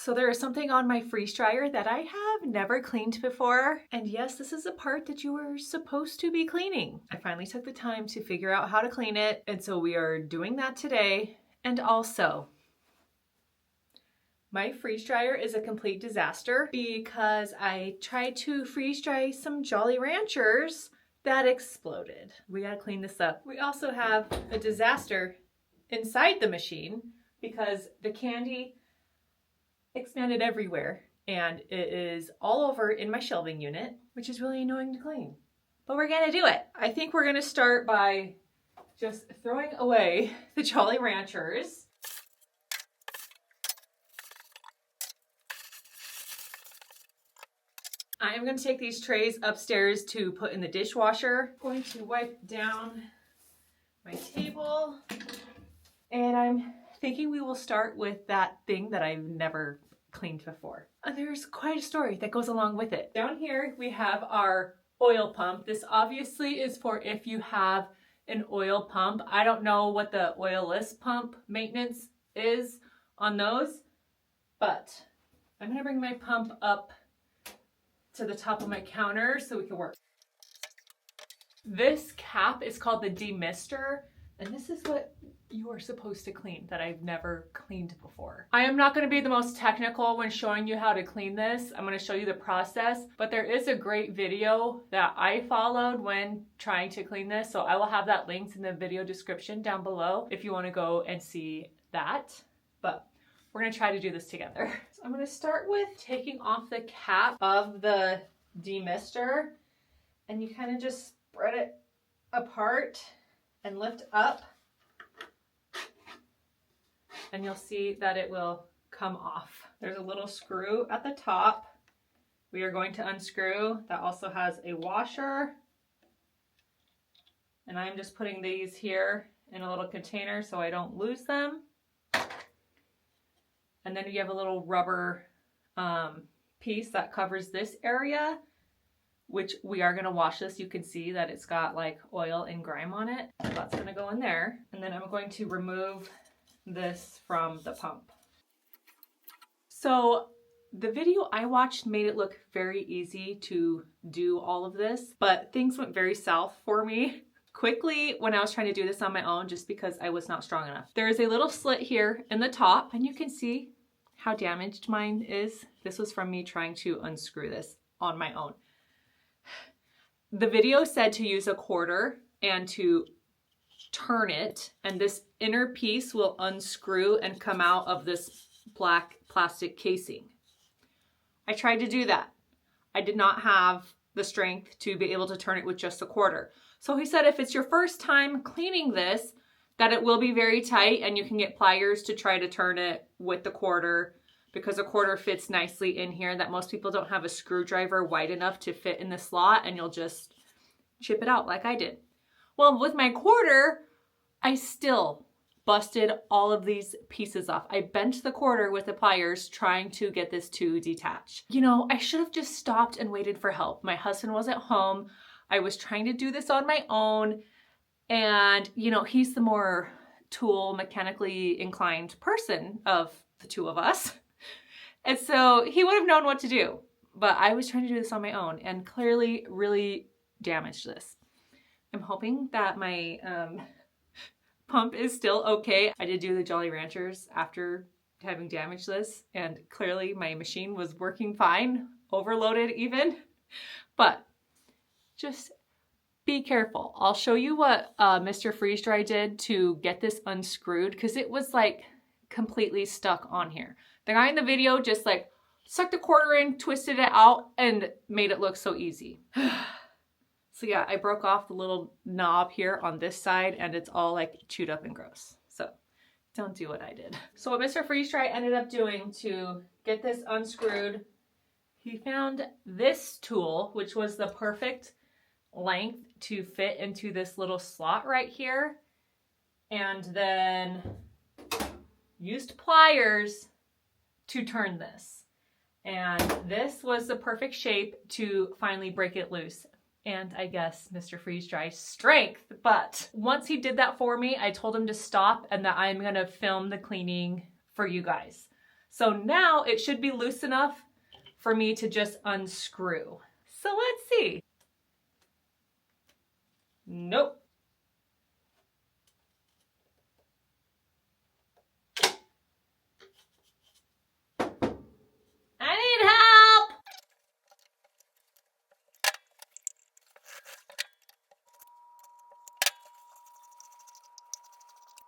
So there is something on my freeze dryer that I have never cleaned before. And yes, this is a part that you were supposed to be cleaning. I finally took the time to figure out how to clean it. And so we are doing that today. And also, my freeze dryer is a complete disaster because I tried to freeze dry some Jolly Ranchers that exploded. We gotta clean this up. We also have a disaster inside the machine because the candy expanded everywhere and it is all over in my shelving unit, which is really annoying to clean. But we're gonna do it. I think we're gonna start by just throwing away the Jolly Ranchers. I am going to take these trays upstairs to put in the dishwasher. I'm going to wipe down my table. And I'm thinking we will start with that thing that I've never cleaned before. And there's quite a story that goes along with it. Down here we have our oil pump. This obviously is for if you have an oil pump. I don't know what the oilless pump maintenance is on those, but I'm going to bring my pump up to the top of my counter so we can work. This cap is called the demyister, and this is what you are supposed to clean that I've never cleaned before. I am not going to be the most technical when showing you how to clean this. I'm going to show you the process, but there is a great video that I followed when trying to clean this, so I will have that linked in the video description down below if you want to go and see that. But we're gonna try to do this together. So I'm gonna start with taking off the cap of the demyister, and you kind of just spread it apart and lift up, and you'll see that it will come off. There's a little screw at the top. We are going to unscrew. That also has a washer, and I'm just putting these here in a little container so I don't lose them. And then you have a little rubber piece that covers this area, which we are gonna wash this. You can see that it's got like oil and grime on it. So that's gonna go in there. And then I'm going to remove this from the pump. So the video I watched made it look very easy to do all of this, but things went very south for me quickly when I was trying to do this on my own just because I was not strong enough. There is a little slit here in the top, and you can see how damaged mine is. This was from me trying to unscrew this on my own. The video said to use a quarter and to turn it, and this inner piece will unscrew and come out of this black plastic casing. I tried to do that. I did not have the strength to be able to turn it with just a quarter. So he said if it's your first time cleaning this, that it will be very tight and you can get pliers to try to turn it with the quarter because a quarter fits nicely in here, that most people don't have a screwdriver wide enough to fit in the slot, and you'll just chip it out like I did. Well, with my quarter, I still busted all of these pieces off. I bent the quarter with the pliers trying to get this to detach. You know, I should have just stopped and waited for help. My husband was at home. I was trying to do this on my own. And, you know, he's the more tool mechanically inclined person of the two of us. And so he would have known what to do. But I was trying to do this on my own and clearly really damaged this. I'm hoping that my pump is still okay. I did do the Jolly Ranchers after having damaged this, and clearly my machine was working fine, overloaded even. But just be careful. I'll show you what Mr. Freeze Dry did to get this unscrewed because it was like completely stuck on here. The guy in the video just like stuck the quarter in, twisted it out, and made it look so easy. So yeah, I broke off the little knob here on this side and it's all like chewed up and gross. So don't do what I did. So what Mr. Freeze Dry ended up doing to get this unscrewed, he found this tool, which was the perfect length to fit into this little slot right here, and then used pliers to turn this. And this was the perfect shape to finally break it loose. And I guess Mr. Freeze Dry's strength. But once he did that for me, I told him to stop and that I'm gonna film the cleaning for you guys. So now it should be loose enough for me to just unscrew. So let's see. Nope. I need help!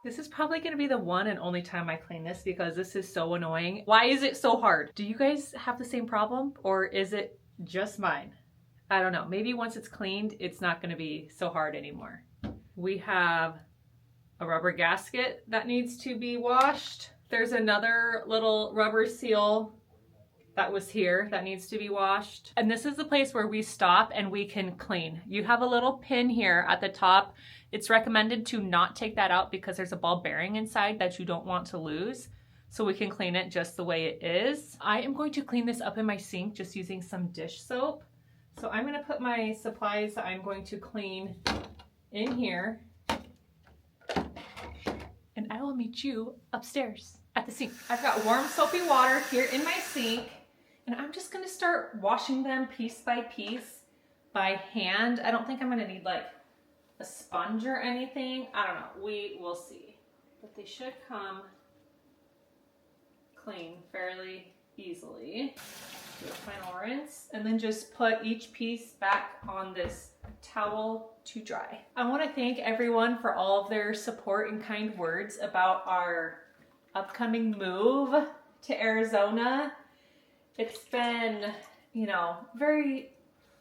This is probably gonna be the one and only time I clean this because this is so annoying. Why is it so hard? Do you guys have the same problem or is it just mine? I don't know. Maybe once it's cleaned, it's not gonna be so hard anymore. We have a rubber gasket that needs to be washed. There's another little rubber seal that was here that needs to be washed. And this is the place where we stop and we can clean. You have a little pin here at the top. It's recommended to not take that out because there's a ball bearing inside that you don't want to lose. So we can clean it just the way it is. I am going to clean this up in my sink just using some dish soap. So I'm gonna put my supplies that I'm going to clean in here. And I will meet you upstairs at the sink. I've got warm soapy water here in my sink. And I'm just gonna start washing them piece by piece by hand. I don't think I'm gonna need like a sponge or anything. I don't know, we will see. But they should come clean fairly easily. Do a final rinse and then just put each piece back on this towel to dry. I want to thank everyone for all of their support and kind words about our upcoming move to Arizona. It's been, you know, very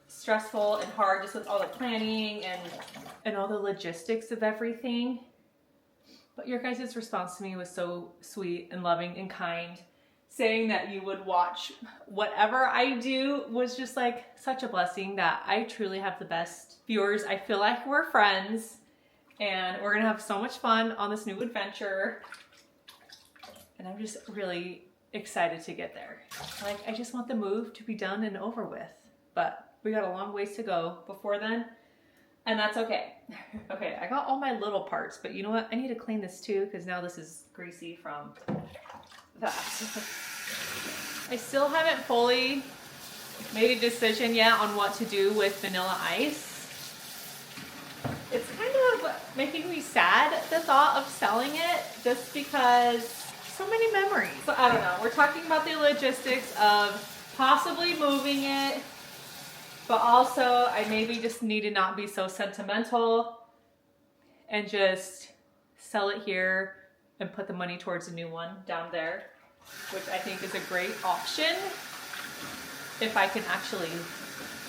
stressful and hard just with all the planning and all the logistics of everything. But your guys' response to me was so sweet and loving and kind. Saying that you would watch whatever I do was just like such a blessing that I truly have the best viewers. I feel like we're friends and we're gonna have so much fun on this new adventure. And I'm just really excited to get there. Like, I just want the move to be done and over with, but we got a long ways to go before then, and that's okay. Okay, I got all my little parts, but you know what? I need to clean this too because now this is greasy from that. I still haven't fully made a decision yet on what to do with Vanilla Ice. It's kind of making me sad, the thought of selling it, just because so many memories. So I don't know, we're talking about the logistics of possibly moving it, but also I maybe just need to not be so sentimental and just sell it here and put the money towards a new one down there, which I think is a great option if I can actually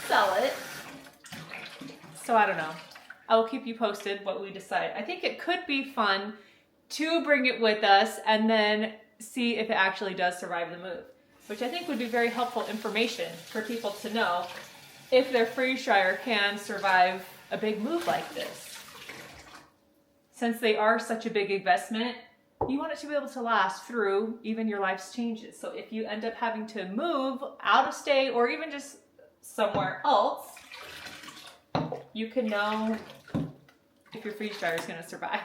sell it. So I don't know. I will keep you posted what we decide. I think it could be fun to bring it with us and then see if it actually does survive the move, which I think would be very helpful information for people to know if their freeze dryer can survive a big move like this. Since they are such a big investment, you want it to be able to last through even your life's changes. So if you end up having to move out of state or even just somewhere else, you can know if your freeze dryer is going to survive.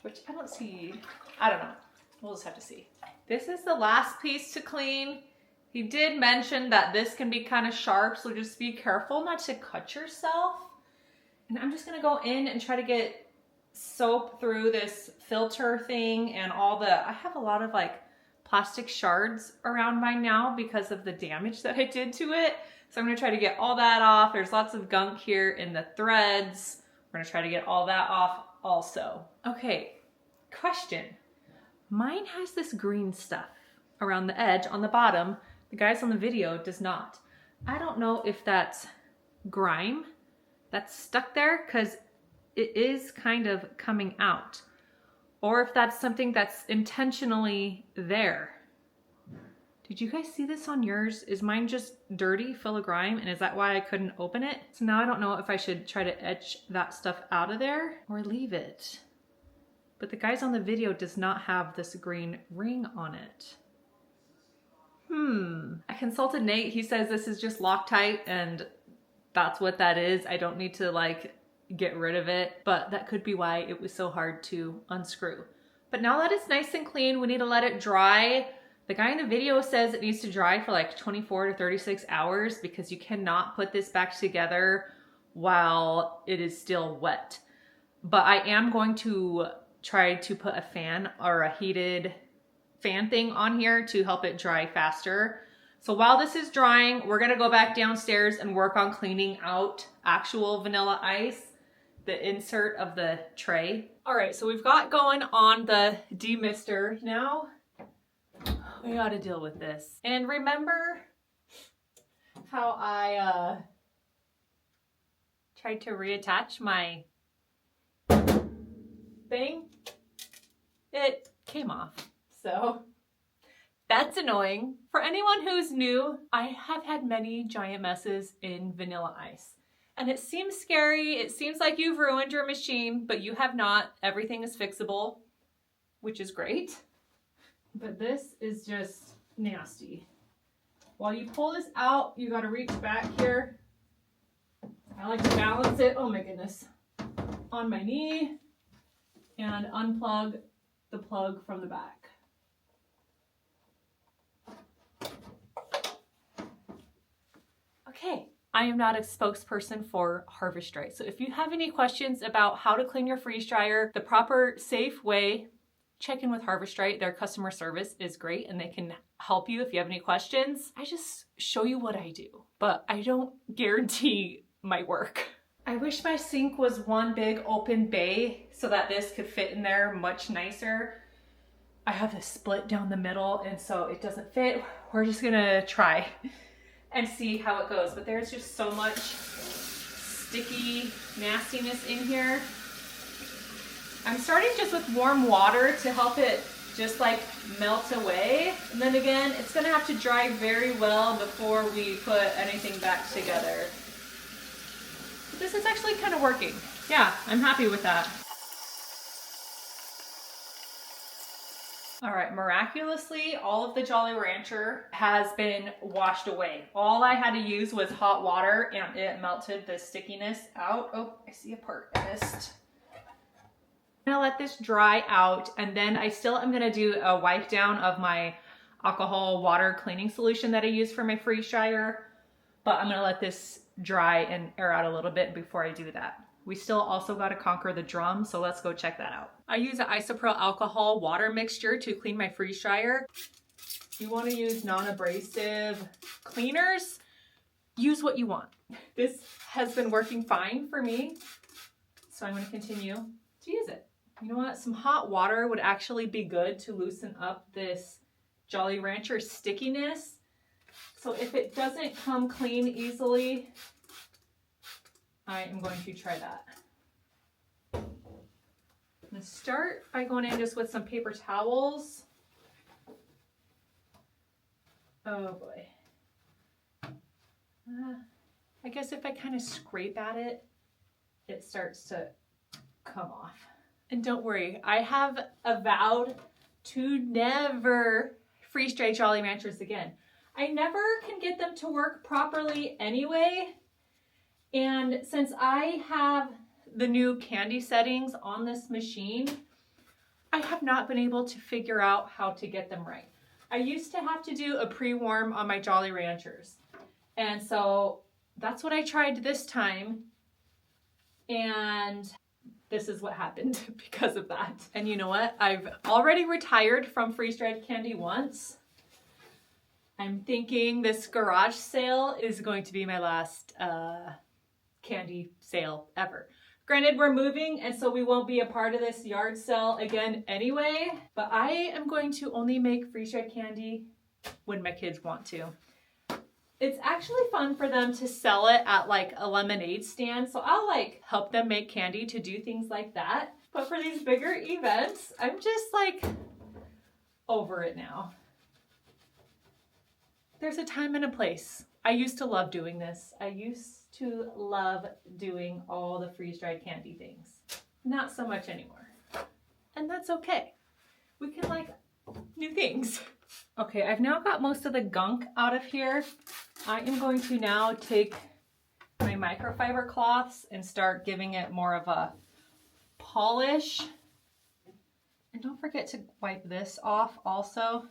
Which I don't see. I don't know. We'll just have to see. This is the last piece to clean. He did mention that this can be kind of sharp, so just be careful not to cut yourself. And I'm just going to go in and try to get soap through this filter thing and all the, I have a lot of like plastic shards around mine now because of the damage that I did to it. So I'm gonna try to get all that off. There's lots of gunk here in the threads. We're gonna try to get all that off also. Okay, question. Mine has this green stuff around the edge on the bottom. The guys on the video does not. I don't know if that's grime that's stuck there because it is kind of coming out, or if that's something that's intentionally there. Did you guys see this on yours? Is mine just dirty, full of grime, and is that why I couldn't open it? So now I don't know if I should try to etch that stuff out of there or leave it. But the guys on the video does not have this green ring on it. I consulted Nate. He says this is just Loctite and that's what that is. I don't need to like get rid of it, but that could be why it was so hard to unscrew. But now that it's nice and clean, we need to let it dry. The guy in the video says it needs to dry for like 24 to 36 hours because you cannot put this back together while it is still wet. But I am going to try to put a fan or a heated fan thing on here to help it dry faster. So while this is drying, we're gonna go back downstairs and work on cleaning out actual vanilla ice, the insert of the tray. All right, so we've got going on the demister. Now we gotta deal with this. And remember how I tried to reattach my thing? It came off, so that's annoying. For anyone who's new, I have had many giant messes in vanilla ice. And it seems scary, it seems like you've ruined your machine, but you have not. Everything is fixable, which is great. But this is just nasty. While you pull this out, you gotta reach back here. I like to balance it, oh my goodness, on my knee and unplug the plug from the back. Okay, I am not a spokesperson for Harvest Dry. So if you have any questions about how to clean your freeze dryer the proper, safe way, check in with Harvest Dry. Their customer service is great and they can help you if you have any questions. I just show you what I do, but I don't guarantee my work. I wish my sink was one big open bay so that this could fit in there much nicer. I have this split down the middle and so it doesn't fit. We're just gonna try and see how it goes. But there's just so much sticky nastiness in here. I'm starting just with warm water to help it just like melt away. And then again, it's gonna have to dry very well before we put anything back together. But this is actually kind of working. Yeah, I'm happy with that. All right, miraculously, all of the Jolly Rancher has been washed away. All I had to use was hot water and it melted the stickiness out. Oh, I see a part I missed. I'm gonna let this dry out and then I still am gonna do a wipe down of my alcohol water cleaning solution that I use for my freeze dryer. But I'm gonna let this dry and air out a little bit before I do that. We still also got to conquer the drum, so let's go check that out. I use an isopropyl alcohol water mixture to clean my freeze dryer. If you want to use non-abrasive cleaners, use what you want. This has been working fine for me, so I'm going to continue to use it. You know what? Some hot water would actually be good to loosen up this Jolly Rancher stickiness. So if it doesn't come clean easily, I am going to try that. I'm going to start by going in just with some paper towels. Oh boy. I guess if I kind of scrape at it, it starts to come off. And don't worry, I have vowed to never freeze dry Jolly Ranchers again. I never can get them to work properly anyway. And since I have the new candy settings on this machine, I have not been able to figure out how to get them right. I used to have to do a pre-warm on my Jolly Ranchers. And so that's what I tried this time. And this is what happened because of that. And you know what? I've already retired from freeze-dried candy once. I'm thinking this garage sale is going to be my last candy sale ever. Granted, we're moving and so we won't be a part of this yard sale again anyway, but I am going to only make freeze-dried candy when my kids want to. It's actually fun for them to sell it at like a lemonade stand, so I'll like help them make candy to do things like that. But for these bigger events, I'm just like over it now. There's a time and a place. I used to love doing this. I used to love doing all the freeze-dried candy things. Not so much anymore. And that's okay. We can like new things. Okay, I've now got most of the gunk out of here. I am going to now take my microfiber cloths and start giving it more of a polish and don't forget to wipe this off also.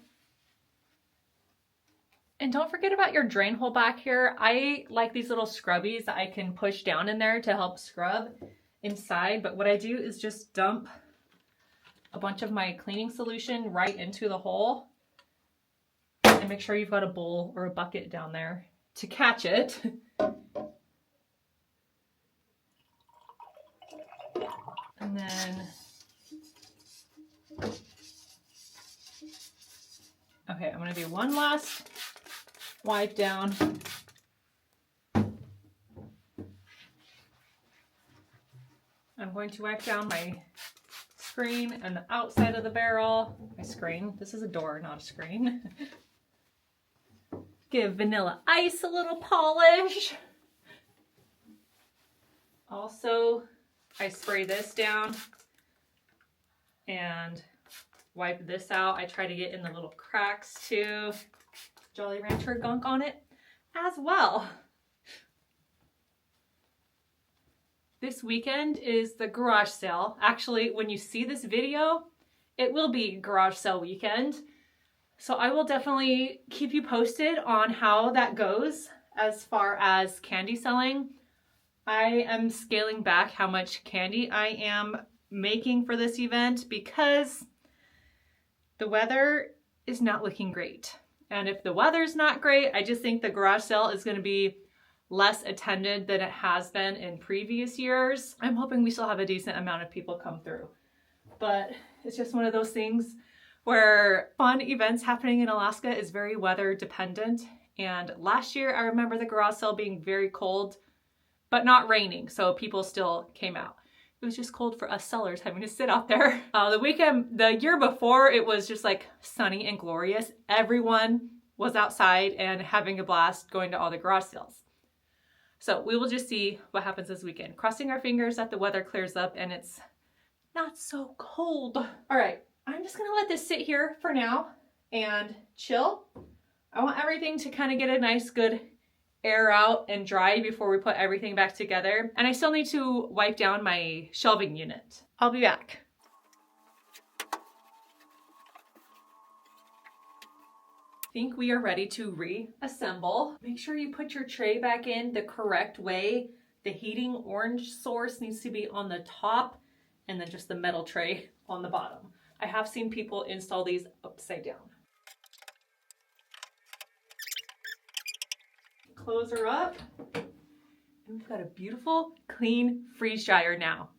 And don't forget about your drain hole back here. I like these little scrubbies that I can push down in there to help scrub inside. But what I do is just dump a bunch of my cleaning solution right into the hole. And make sure you've got a bowl or a bucket down there to catch it. And then, okay, I'm gonna do one last wipe down. I'm going to wipe down my screen and the outside of the barrel. My screen, this is a door, not a screen. Give Vanilla Ice a little polish. Also, I spray this down and wipe this out. I try to get in the little cracks too. Jolly Rancher gunk on it as well. This weekend is the garage sale. Actually, when you see this video, it will be garage sale weekend. So I will definitely keep you posted on how that goes as far as candy selling. I am scaling back how much candy I am making for this event because the weather is not looking great. And if the weather's not great, I just think the garage sale is going to be less attended than it has been in previous years. I'm hoping we still have a decent amount of people come through. But it's just one of those things where fun events happening in Alaska is very weather dependent. And last year, I remember the garage sale being very cold, but not raining, so people still came out. It was just cold for us sellers having to sit out there. The year before, it was just like sunny and glorious. Everyone was outside and having a blast going to all the garage sales. So we will just see what happens this weekend. Crossing our fingers that the weather clears up and it's not so cold. All right, I'm just gonna let this sit here for now and chill. I want everything to kind of get a nice good air out and dry before we put everything back together. And I still need to wipe down my shelving unit. I'll be back. I think we are ready to reassemble. Make sure you put your tray back in the correct way. The heating orange source needs to be on the top and then just the metal tray on the bottom. I have seen people install these upside down. Close her up. And we've got a beautiful, clean freeze dryer now.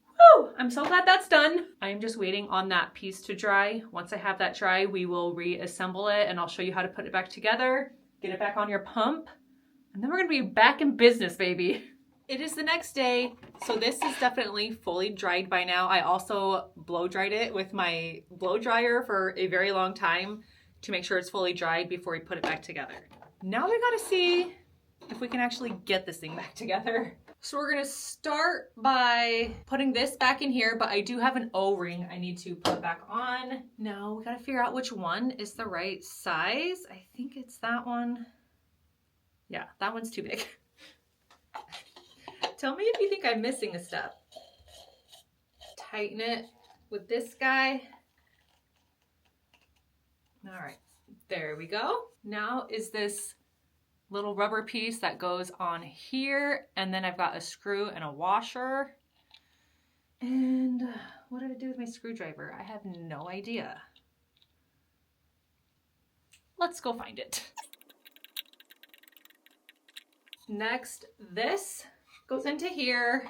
Woo! I'm so glad that's done. I'm just waiting on that piece to dry. Once I have that dry, we will reassemble it and I'll show you how to put it back together, get it back on your pump, and then we're gonna be back in business, baby. It is the next day, so this is definitely fully dried by now. I also blow dried it with my blow dryer for a very long time to make sure it's fully dried before we put it back together. Now we gotta see if we can actually get this thing back together. So we're gonna start by putting this back in here, but I do have an O-ring I need to put back on. Now we gotta figure out which one is the right size. I think it's that one. Yeah, that one's too big. Tell me if you think I'm missing a step. Tighten it with this guy. All right, there we go. Now is this little rubber piece that goes on here, and then I've got a screw and a washer. And what did I do with my screwdriver? I have no idea. Let's go find it. Next, this goes into here.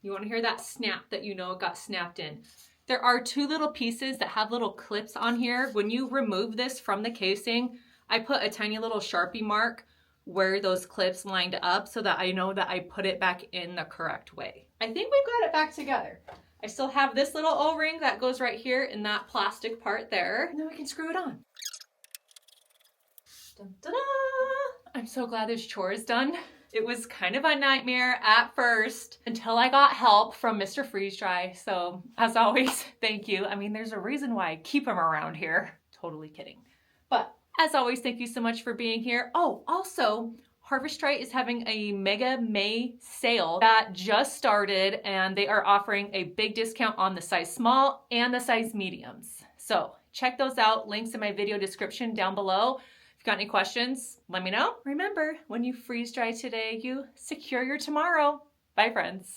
You want to hear that snap that you know it got snapped in. There are two little pieces that have little clips on here. When you remove this from the casing, I put a tiny little Sharpie mark where those clips lined up so that I know that I put it back in the correct way. I think we've got it back together. I still have this little O-ring that goes right here in that plastic part there. And then we can screw it on. Dun, da, da. I'm so glad this chore is done. It was kind of a nightmare at first until I got help from Mr. Freeze Dry. So as always, thank you. I mean, there's a reason why I keep him around here. Totally kidding. But as always, thank you so much for being here. Oh, also Harvest Dry is having a Mega May sale that just started, and they are offering a big discount on the size small and the size mediums. So check those out. Links in my video description down below. If you've got any questions, let me know. Remember, when you freeze dry today, you secure your tomorrow. Bye, friends.